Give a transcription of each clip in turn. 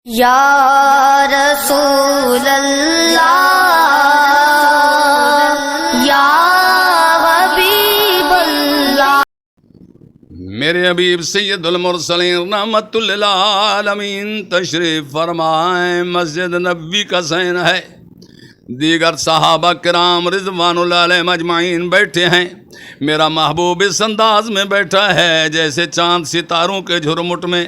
یا رسول اللہ یا حبیب اللہ۔ میرے حبیب سید المرسلین رحمت للعالمین تشریف فرمائیں۔ مسجد نبوی کا سین ہے، دیگر صحابہ کرام رضوان اللہ علیہم اجمعین بیٹھے ہیں۔ میرا محبوب اس انداز میں بیٹھا ہے جیسے چاند ستاروں کے جھرمٹ میں،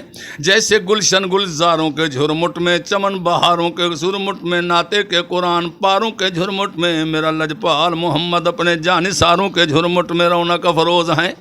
جیسے گلشن گلزاروں کے جھرمٹ میں، چمن بہاروں کے جھرمٹ میں، ناطے کے قرآن پاروں کے جھرمٹ میں میرا لجپال محمد اپنے جانثاروں کے جھرمٹ میں رونق افروز ہیں،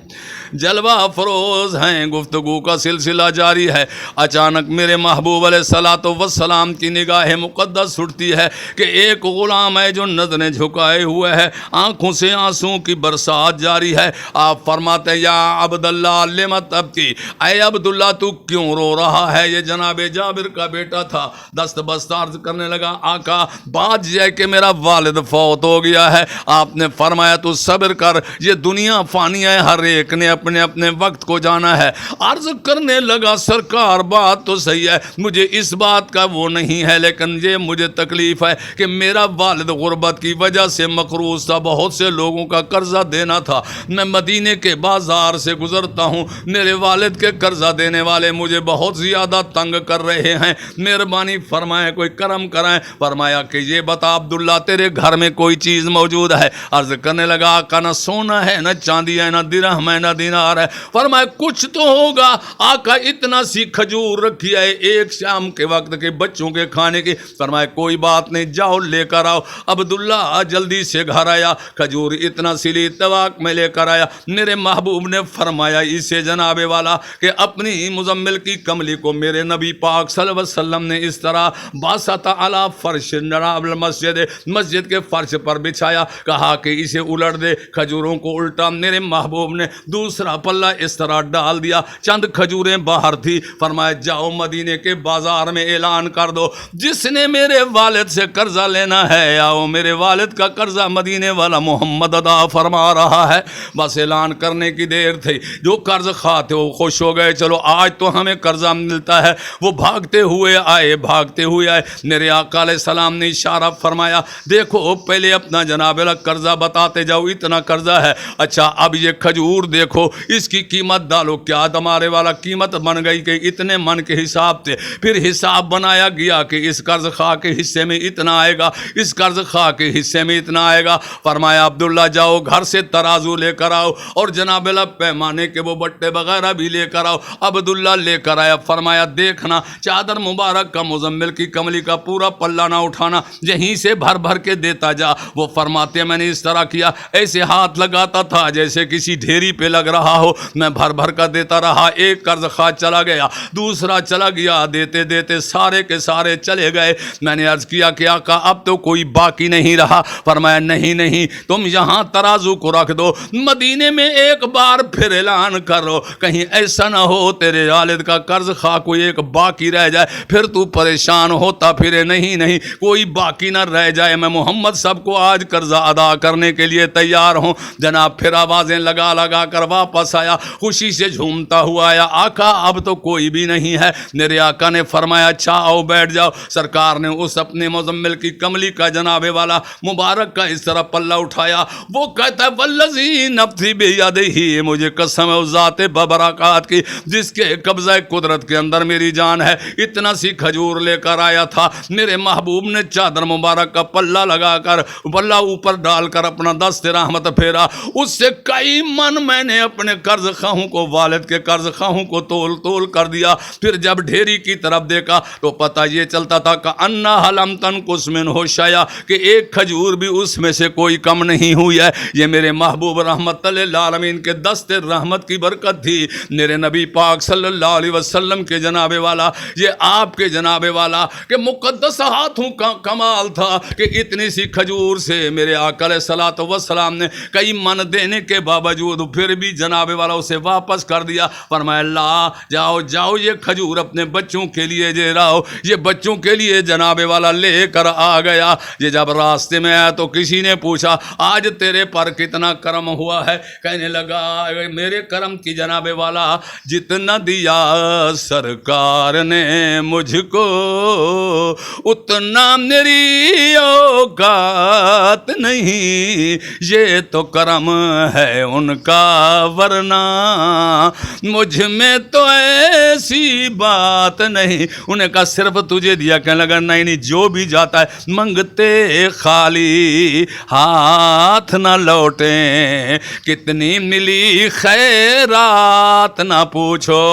جلوہ افروز ہیں۔ گفتگو کا سلسلہ جاری ہے۔ اچانک میرے محبوب علیہ الصلوۃ والسلام کی نگاہ مقدس اٹھتی ہے کہ ایک غلام ہے جو نظریں جھکائے ہوئے ہے، آنکھوں سے آنسوں کی برسات جاری ہے۔ آپ فرماتے ہیں یا عبداللہ لما تبکی، اے عبداللہ تو کیوں رو رہا ہے؟ یہ جناب جابر کا بیٹا تھا۔ دست بست عرض کرنے لگا آقا بات یہ ہے کہ میرا والد فوت ہو گیا ہے۔ آپ نے فرمایا تو صبر کر، یہ دنیا فانی ہے، ہر ایک نے اپنے اپنے وقت کو جانا ہے۔ عرض کرنے لگا سرکار بات تو صحیح ہے، مجھے اس بات کا وہ نہیں ہے، لیکن یہ مجھے تکلیف ہے کہ میرا والد غربت کی وجہ سے مقروض تھا، بہت سے لوگوں کا قرضہ دینا تھا۔ میں مدینے کے بازار سے گزرتا ہوں، میرے والد کے قرضہ دینے والے مجھے بہت زیادہ تنگ کر رہے ہیں، مہربانی فرمائیں کوئی کرم کرائیں۔ فرمایا کہ یہ بتا عبداللہ تیرے گھر میں کوئی چیز موجود ہے؟ عرض کرنے لگا آقا نہ سونا ہے، نہ چاندی ہے، نہ درہم ہے، نہ دینار ہے۔ فرمایا کچھ تو ہوگا آقا، اتنا سی کھجور رکھی ہے ایک شام کے وقت کے بچوں کے کھانے کی۔ فرمایا کوئی بات نہیں، جاؤ لے کر آؤ۔ عبداللہ جلدی سے گھر آیا، کھجور اتنا سی لی، طواق میں لے کر آیا۔ میرے محبوب نے فرمایا اسے جناب والا کہ اپنی مزمل کی کملی کو میرے نبی پاک صلی اللہ علیہ وسلم نے اس طرح باسطہ علی فرش جناب مسجد کے فرش پر بچھایا، کہا کہ اسے الٹ دے کھجوروں کو الٹا۔ میرے محبوب نے دوسرا پلہ اس طرح ڈال دیا، چند کھجوریں باہر تھی۔ فرمایا جاؤ مدینے کے بازار میں اعلان کر دو، جس نے میرے والد سے قرضہ لینا ہے آؤ، میرے والد کا قرضہ مدینے والا محمد ادا فرما رہا ہے۔ بس اعلان کرنے کی دیر تھی، جو قرض خواہ تھے وہ خوش ہو گئے، چلو آج تو ہمیں قرضہ ملتا ہے۔ وہ بھاگتے ہوئے آئے۔ میرے آقا علیہ السلام نے اشارہ فرمایا دیکھو پہلے اپنا جناب قرضہ بتاتے جاؤ، اتنا قرضہ ہے۔ اچھا اب یہ کھجور دیکھو، اس کی قیمت ڈالو۔ کیا تمہارے والا قیمت بن گئی کہ اتنے من کے حساب تھے، پھر حساب بنایا گیا کہ اس قرض خواہ کے حصے میں اتنا آئے گا، اس قرض خواہ کے حصے میں اتنا آئے گا۔ فرمایا عبداللہ جاؤ گھر سے ترازو لے کر آؤ اور جناب پیمانے کے وہ بٹے وغیرہ بھی لے کر آؤ۔ عبداللہ لے کر آیا۔ فرمایا دیکھنا چادر مبارک کا مزمل کی کملی کا پورا پلہ نہ اٹھانا، یہیں سے بھر بھر کے دیتا جا۔ وہ فرماتے میں نے اس طرح کیا، ایسے ہاتھ لگاتا تھا جیسے کسی ڈھیری پہ لگ رہا ہو، میں بھر بھر کر دیتا رہا۔ ایک قرض خواہ چلا گیا، دوسرا چلا گیا، دیتے دیتے سارے کے سارے چلے گئے۔ میں نے عرض کیا کہ آقا اب تو کوئی باقی نہیں رہا۔ فرمایا نہیں تم یہاں ترازو کو رکھ دو، مدینے میں ایک بار پھر اعلان کرو، کہیں ایسا نہ ہو تیرے والد کا قرض خواہ کوئی ایک باقی رہ جائے، پھر تو پریشان ہوتا پھرے۔ نہیں کوئی باقی نہ رہ جائے، میں محمد سب کو آج قرضہ ادا کرنے کے لیے تیار ہوں۔ جناب پھر آوازیں لگا کر واپس آیا، خوشی سے جھومتا ہوا آیا۔ آقا اب تو کوئی بھی نہیں ہے۔ میرے آقا نے فرمایا اچھا آؤ بیٹھ جاؤ۔ سرکار نے اس اپنے مزمل کی کملی کا جناب والا مبارک کا اس طرح پلہ اٹھایا۔ وہ کہتا ہے والذی نفسی بیدہ، مجھے قسم ہے اس ذات ببرکات کی جس کے قبضہ قدرت کے اندر میری جان ہے، اتنا سی کھجور لے کر آیا تھا۔ میرے محبوب نے چادر مبارک کا پلہ لگا کر پلہ اوپر ڈال کر اپنا دست رحمت پھیرا، اس سے کئی من میں نے اپنے قرض خواہوں کو، والد کے قرض خواہوں کو تول کر دیا۔ پھر جب ڈھیری کی طرف دیکھا تو پتہ یہ چلتا تھا کہ انہا لم تنقص منہ شیء، کہ ایک کھجور بھی اس میں سے کوئی کم نہیں ہوئی ہے۔ یہ میرے محبوب رحمت للعالمین کے دست رحمت کی برکت تھی۔ میرے نبی پاک صلی اللہ علیہ وسلم کے جناب والا، یہ آپ کے جناب والا کہ مقدس ہاتھوں کا کمال تھا کہ اتنی سی کھجور سے میرے آقا علیہ الصلوۃ والسلام نے کئی من دینے کے باوجود پھر بھی جناب والا اسے واپس کر دیا. فرمایا اللہ جاؤ جاؤ یہ کھجور اپنے بچوں کے لیے دے رہا. یہ بچوں کے لیے جناب والا لے کر آ گیا. یہ جب راستے میں آیا تو کسی نے پوچھا آج تیرے پر کتنا کرم ہوا ہے؟ کہنے لگا میرے کرم کی جناب والا جتنا دیا سرکار نے مجھ کو اتنا میری اوقات نہیں. یہ تو کرم ہے ان کا ورنہ مجھ میں تو ایسی بات نہیں. انہیں کہا صرف تجھے دیا. کہنے لگا نہیں نہیں جو بھی جاتا ہے منگتے خالی ہاتھ نہ لوٹیں. کتنی ملی خیرات نہ پوچھو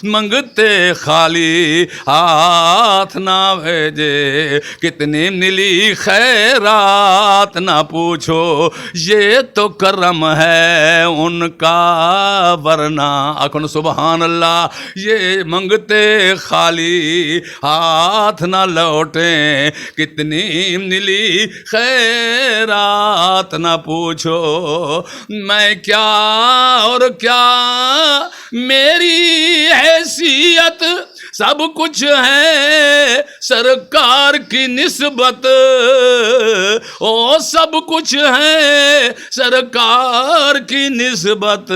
منگتے خالی ہاتھ نہ بھیجے. کتنی ملی خیرات نہ پوچھو یہ تو کرم ہے ان کا ورنہ. آخر سبحان اللہ. یہ منگتے خالی ہاتھ نہ لوٹیں. کتنی ملی خیرات نہ پوچھو. میں کیا اور کیا میری حیثیت سب کچھ ہے سرکار کی نسبت. او سب کچھ ہے سرکار کی نسبت.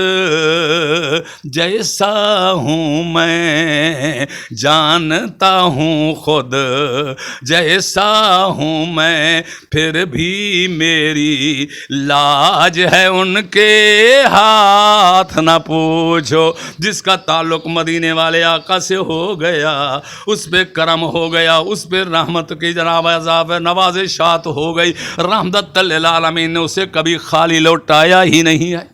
جیسا ہوں میں جانتا ہوں خود جیسا ہوں میں پھر بھی میری لاج ہے ان کے ہاتھ نہ پوچھو. جس کا تعلق مدینے والے آقا سے ہو گیا اس پہ کرم ہو گیا, اس پہ رحمت کی جناب عذاب نوازشات ہو گئی. رحمت للعالمین نے اسے کبھی خالی لوٹایا ہی نہیں ہے.